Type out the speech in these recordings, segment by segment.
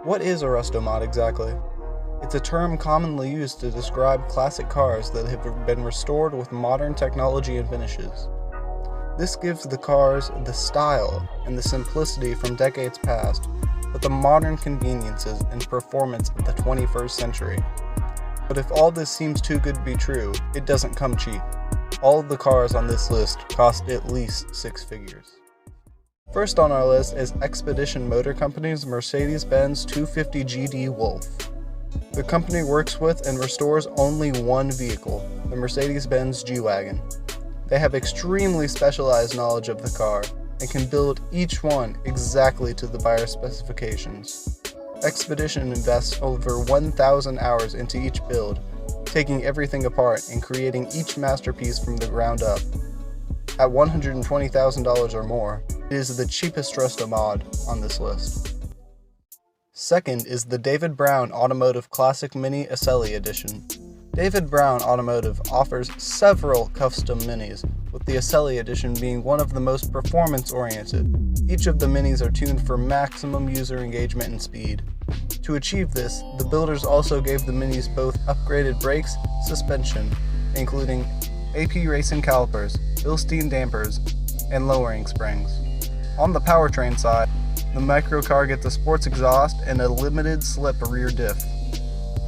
What is a restomod exactly? It's a term commonly used to describe classic cars that have been restored with modern technology and finishes. This gives the cars the style and the simplicity from decades past, but the modern conveniences and performance of the 21st century. But if all this seems too good to be true, it doesn't come cheap. All of the cars on this list cost at least six figures. First on our list is Expedition Motor Company's Mercedes-Benz 250 GD Wolf. The company works with and restores only one vehicle, the Mercedes-Benz G-Wagen. They have extremely specialized knowledge of the car and can build each one exactly to the buyer's specifications. Expedition invests over 1,000 hours into each build, taking everything apart and creating each masterpiece from the ground up. At $120,000 or more, it is the cheapest Restomod on this list. Second is the David Brown Automotive Classic Mini Acelli Edition. David Brown Automotive offers several custom minis, with the Acelli Edition being one of the most performance-oriented. Each of the minis are tuned for maximum user engagement and speed. To achieve this, the builders also gave the minis both upgraded brakes, suspension, including AP racing calipers, Bilstein dampers, and lowering springs. On the powertrain side, the microcar gets a sports exhaust and a limited slip rear diff.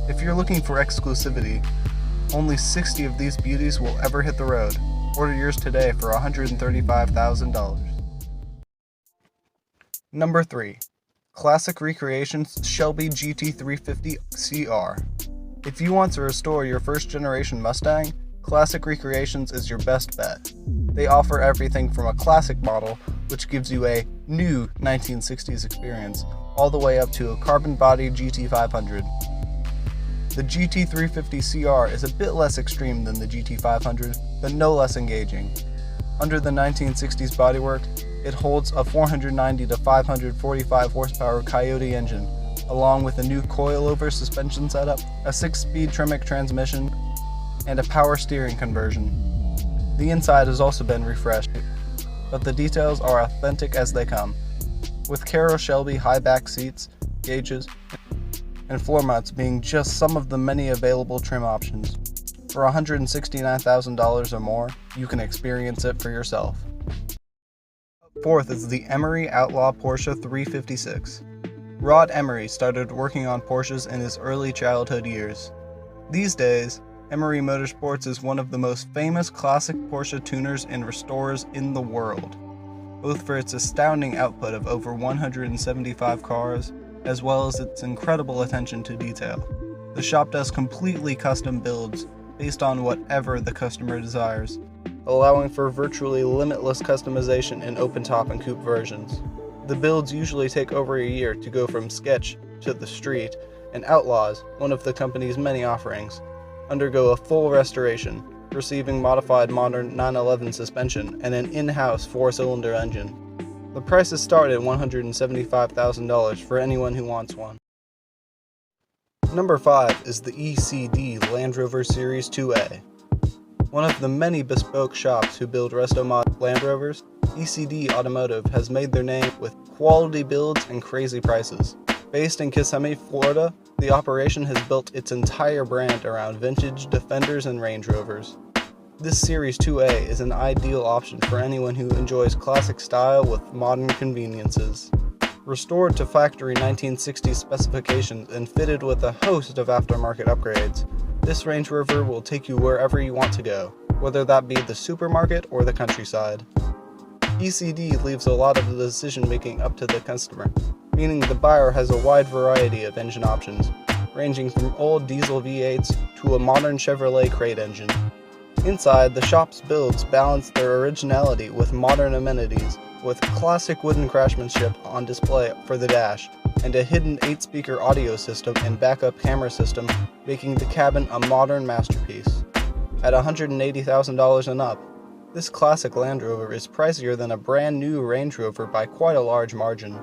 If you're looking for exclusivity, only 60 of these beauties will ever hit the road. Order yours today for $135,000. Number 3. Classic Recreations Shelby GT350CR. If you want to restore your first generation Mustang, Classic Recreations is your best bet. They offer everything from a classic model, which gives you a new 1960s experience, all the way up to a carbon-bodied GT500. The GT350CR is a bit less extreme than the GT500, but no less engaging. Under the 1960s bodywork, it holds a 490 to 545 horsepower Coyote engine, along with a new coilover suspension setup, a 6-speed Tremec transmission, and a power steering conversion. The inside has also been refreshed, but the details are authentic as they come, with Caro Shelby high back seats, gauges, and floor mats being just some of the many available trim options. For $169,000 or more, you can experience it for yourself. Fourth is the Emory Outlaw Porsche 356. Rod Emory started working on Porsches in his early childhood years. These days, Emory Motorsports is one of the most famous classic Porsche tuners and restorers in the world, both for its astounding output of over 175 cars, as well as its incredible attention to detail. The shop does completely custom builds based on whatever the customer desires, allowing for virtually limitless customization in open-top and coupe versions. The builds usually take over a year to go from sketch to the street, and Outlaws, one of the company's many offerings, undergo a full restoration, receiving modified modern 911 suspension and an in-house 4-cylinder engine. The prices start at $175,000 for anyone who wants one. Number 5 is the ECD Land Rover Series 2A. One of the many bespoke shops who build Restomod Land Rovers, ECD Automotive has made their name with quality builds and crazy prices. Based in Kissimmee, Florida, the operation has built its entire brand around vintage Defenders and Range Rovers. This Series 2A is an ideal option for anyone who enjoys classic style with modern conveniences. Restored to factory 1960s specifications and fitted with a host of aftermarket upgrades, this Range Rover will take you wherever you want to go, whether that be the supermarket or the countryside. ECD leaves a lot of the decision-making up to the customer, meaning the buyer has a wide variety of engine options, ranging from old diesel V8s to a modern Chevrolet crate engine. Inside, the shop's builds balance their originality with modern amenities, with classic wooden craftsmanship on display for the dash, and a hidden 8-speaker audio system and backup camera system, making the cabin a modern masterpiece. At $180,000 and up, this classic Land Rover is pricier than a brand new Range Rover by quite a large margin.